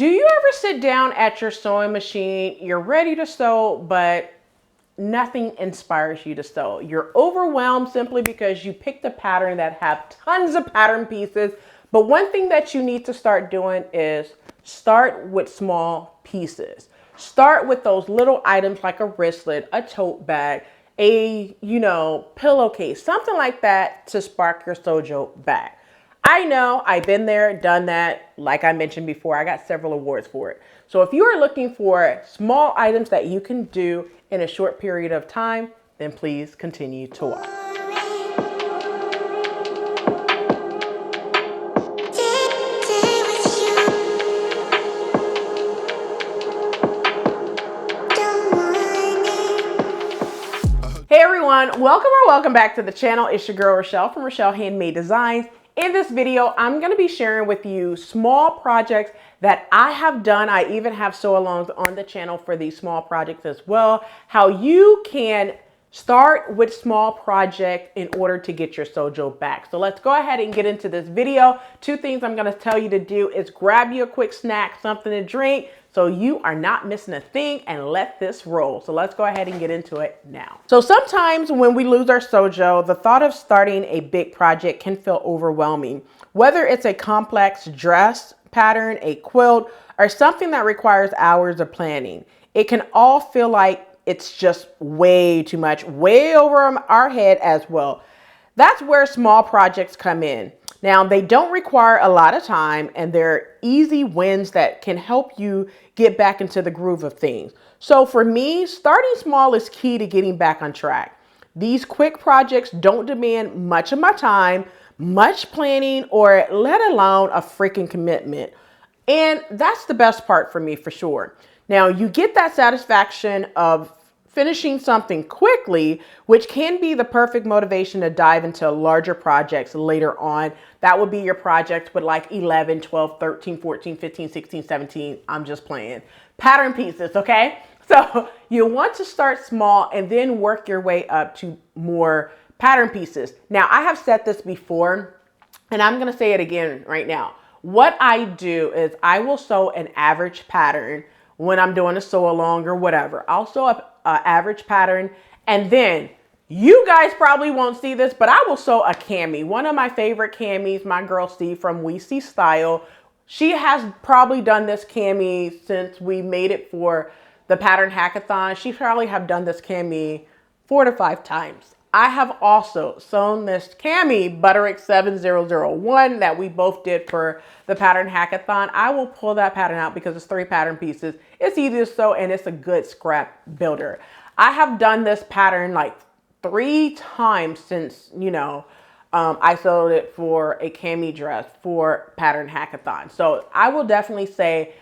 Do you ever sit down at your sewing machine, you're ready to sew, but nothing inspires you to sew? You're overwhelmed simply because you picked a pattern that have tons of pattern pieces. But one thing that you need to start doing is start with small pieces. Start with those little items like a wristlet, a tote bag, a, pillowcase, something like that to spark your sojo back. I know, I've been there, done that. Like I mentioned before, I got several awards for it. So if you are looking for small items that you can do in a short period of time, then please continue to watch. Hey everyone, welcome back to the channel. It's your girl Rochelle from Rochelle.Handmade.Designs. In this video, I'm going to be sharing with you small projects that I have done. I even have sew-alongs on the channel for these small projects as well. How you can start with small projects in order to get your sojo back. So let's go ahead and get into this video. Two things I'm going to tell you to do is grab you a quick snack, something to drink, so you are not missing a thing, and let this roll. So let's go ahead and get into it now. So sometimes when we lose our sojo, the thought of starting a big project can feel overwhelming. Whether it's a complex dress pattern, a quilt, or something that requires hours of planning, it can all feel like it's just way too much, way over our head as well. That's where small projects come in. Now, they don't require a lot of time, and they're easy wins that can help you get back into the groove of things. So for me, starting small is key to getting back on track. These quick projects don't demand much of my time, much planning, or let alone a freaking commitment. And that's the best part for me, for sure. Now, you get that satisfaction of finishing something quickly, which can be the perfect motivation to dive into larger projects later on. That would be your projects with like 11, 12, 13, 14, 15, 16, 17. I'm just playing. Pattern pieces, okay? So you want to start small and then work your way up to more pattern pieces. Now, I have said this before, and I'm going to say it again right now. What I do is I will sew an average pattern when I'm doing a sew along or whatever. I'll sew an average pattern, and then you guys probably won't see this, but I will sew a cami. One of my favorite camis, my girl Steve from We See Style. She has probably done this cami since we made it for the pattern hackathon. She probably have done this cami 4 to 5 times. I have also sewn this cami Butterick 7001 that we both did for the pattern hackathon. I will pull that pattern out because it's 3 pattern pieces. It's easy to sew and it's a good scrap builder. I have done this pattern like 3 times since, I sewed it for a cami dress for pattern hackathon. So I will definitely say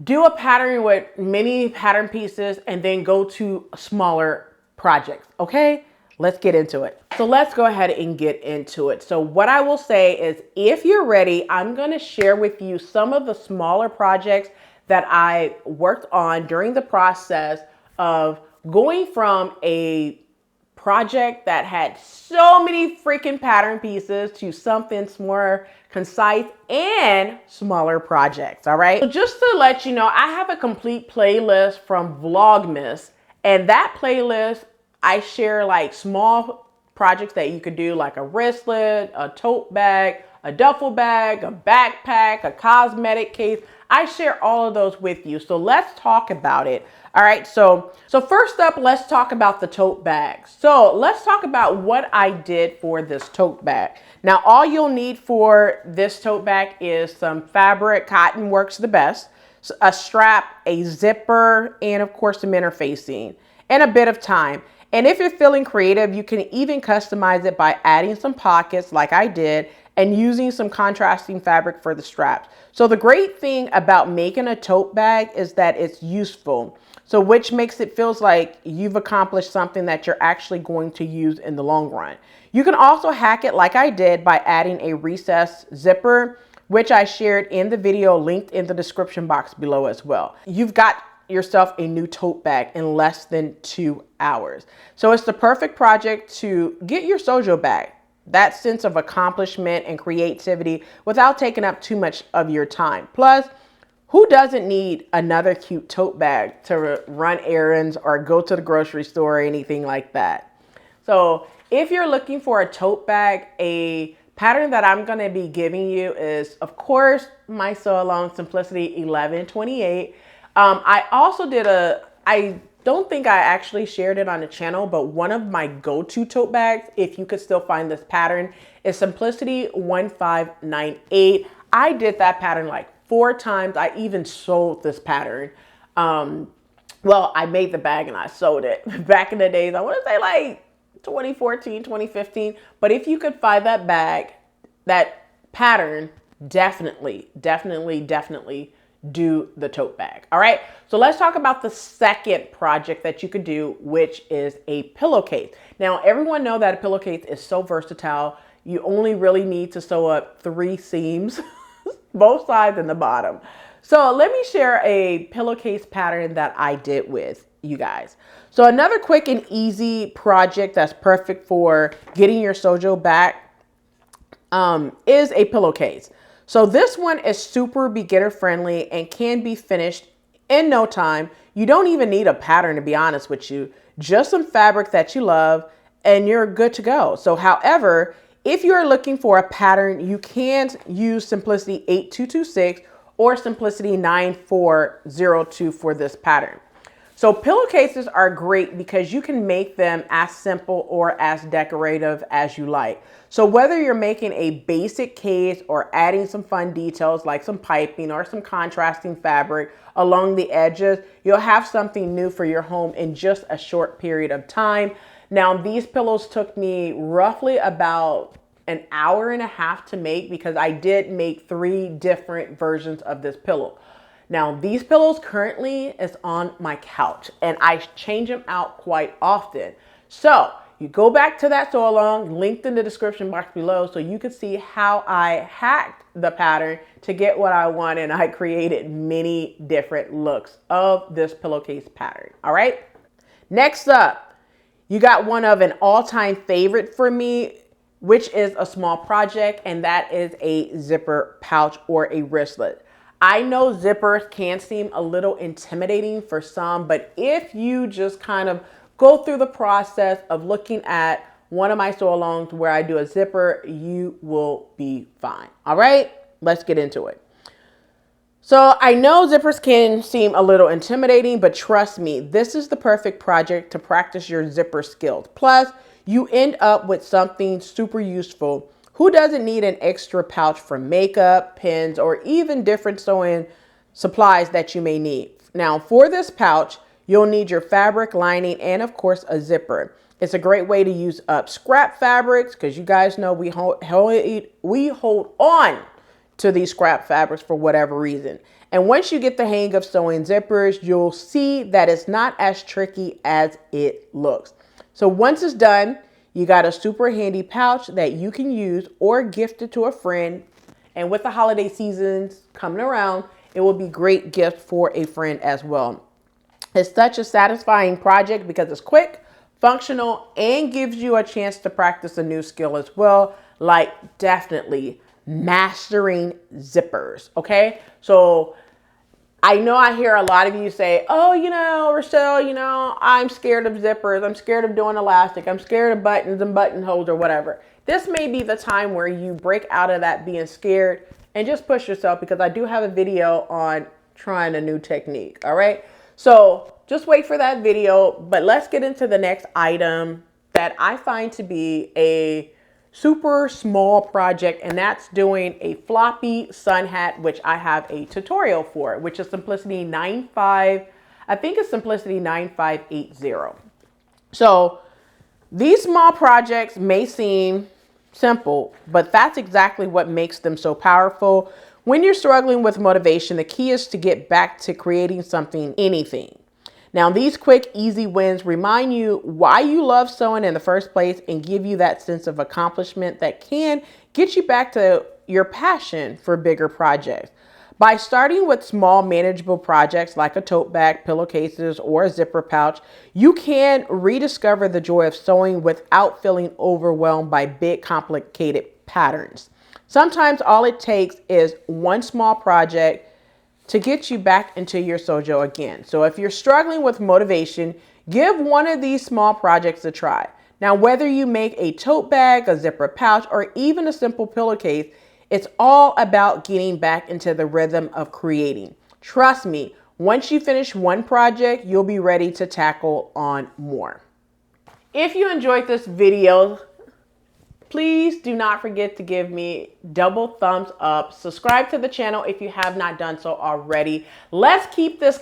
do a pattern with many pattern pieces and then go to smaller projects, okay? Let's get into it. So let's go ahead and get into it. So what I will say is if you're ready, I'm going to share with you some of the smaller projects that I worked on during the process of going from a project that had so many freaking pattern pieces to something more concise and smaller projects. All right. So just to let you know, I have a complete playlist from Vlogmas, and that playlist I share like small projects that you could do, like a wristlet, a tote bag, a duffel bag, a backpack, a cosmetic case. I share all of those with you. So let's talk about it. All right. So first up, let's talk about the tote bag. So let's talk about what I did for this tote bag. Now, all you'll need for this tote bag is some fabric. Cotton works the best, a strap, a zipper, and of course some interfacing, and a bit of time. And if you're feeling creative, you can even customize it by adding some pockets like I did and using some contrasting fabric for the straps. So the great thing about making a tote bag is that it's useful. So which makes it feels like you've accomplished something that you're actually going to use in the long run. You can also hack it like I did by adding a recessed zipper, which I shared in the video linked in the description box below as well. You've got yourself a new tote bag in less than 2 hours. So it's the perfect project to get your sojo back. That sense of accomplishment and creativity without taking up too much of your time. Plus, Who doesn't need another cute tote bag to run errands or go to the grocery store or anything like that? So if you're looking for a tote bag, a pattern that I'm going to be giving you is, of course, my Sew Along Simplicity 1128. I also did I don't think I actually shared it on the channel, but one of my go-to tote bags, if you could still find this pattern, is Simplicity 1598. I did that pattern like 4 times. I even sold this pattern. Well, I made the bag and I sold it back in the days. I want to say like 2014, 2015. But if you could find that bag, that pattern, definitely do the tote bag. All right. So let's talk about the second project that you could do, which is a pillowcase. Now, everyone know that a pillowcase is so versatile. You only really need to sew up 3 seams, both sides and the bottom. So let me share a pillowcase pattern that I did with you guys. So another quick and easy project that's perfect for getting your sojo back is a pillowcase. So this one is super beginner friendly and can be finished in no time. You don't even need a pattern, to be honest with you, just some fabric that you love and you're good to go. So however, if you're looking for a pattern, you can use Simplicity 8226 or Simplicity 9402 for this pattern. So pillowcases are great because you can make them as simple or as decorative as you like. So whether you're making a basic case or adding some fun details like some piping or some contrasting fabric along the edges, you'll have something new for your home in just a short period of time. Now, these pillows took me roughly about an hour and a half to make because I did make 3 different versions of this pillow. Now, these pillows currently is on my couch and I change them out quite often. So you go back to that sew along, linked in the description box below, so you can see how I hacked the pattern to get what I want, and I created many different looks of this pillowcase pattern. All right. Next up, you got one of an all-time favorite for me, which is a small project, and that is a zipper pouch or a wristlet. I know zippers can seem a little intimidating for some, but if you just kind of go through the process of looking at one of my sew alongs where I do a zipper, you will be fine. All right, let's get into it. So I know zippers can seem a little intimidating, but trust me, this is the perfect project to practice your zipper skills. Plus, you end up with something super useful. Who doesn't need an extra pouch for makeup, pins, or even different sewing supplies that you may need? Now, for this pouch, you'll need your fabric lining and, of course, a zipper. It's a great way to use up scrap fabrics because you guys know we hold on to these scrap fabrics for whatever reason. And once you get the hang of sewing zippers, you'll see that it's not as tricky as it looks. So once it's done, you got a super handy pouch that you can use or gift it to a friend. And with the holiday seasons coming around, it will be a great gift for a friend as well. It's such a satisfying project because it's quick, functional, and gives you a chance to practice a new skill as well, like definitely mastering zippers. Okay, so I know I hear a lot of you say, oh, you know, Rochelle, you know, I'm scared of zippers. I'm scared of doing elastic. I'm scared of buttons and buttonholes or whatever. This may be the time where you break out of that being scared and just push yourself, because I do have a video on trying a new technique. All right. So just wait for that video, but let's get into the next item that I find to be a super small project, and that's doing a floppy sun hat, which I have a tutorial for, which is Simplicity 95. I think it's Simplicity 9580. So these small projects may seem simple, but that's exactly what makes them so powerful. When you're struggling with motivation, the key is to get back to creating something, anything. Now, these quick, easy wins remind you why you love sewing in the first place and give you that sense of accomplishment that can get you back to your passion for bigger projects. By starting with small, manageable projects like a tote bag, pillowcases, or a zipper pouch, you can rediscover the joy of sewing without feeling overwhelmed by big, complicated patterns. Sometimes all it takes is one small project to get you back into your sojo again. So if you're struggling with motivation, give one of these small projects a try. Now, whether you make a tote bag, a zipper pouch, or even a simple pillowcase, it's all about getting back into the rhythm of creating. Trust me, once you finish one project, you'll be ready to tackle on more. If you enjoyed this video, please do not forget to give me double thumbs up. Subscribe to the channel if you have not done so already. Let's keep this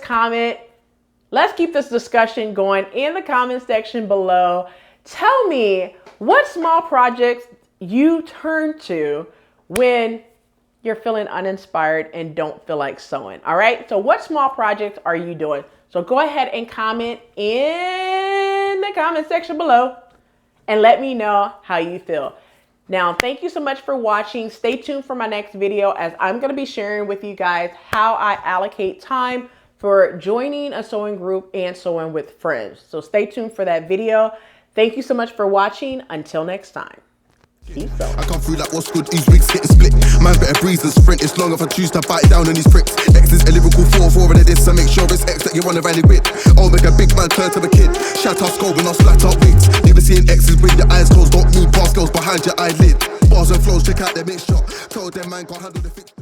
discussion going in the comment section below. Tell me what small projects you turn to when you're feeling uninspired and don't feel like sewing. All right. So what small projects are you doing? So go ahead and comment in the comment section below and let me know how you feel. Now, thank you so much for watching. Stay tuned for my next video, as I'm going to be sharing with you guys how I allocate time for joining a sewing group and sewing with friends. So stay tuned for that video. Thank you so much for watching. Until next time. I come through like what's good, these wigs getting split. Man better breeze than sprint, it's long if I choose to bite down on these pricks. X is a lyrical 4-4 of this, so make sure it's X that you wanna rally with. I'll make a big man turn to a kid. Shout out skull when I splat out wigs. Never seeing X's with your eyes closed, don't move past girls behind your eyelid. Bars and flows, check out their mixture. Told them man can't handle the fixture.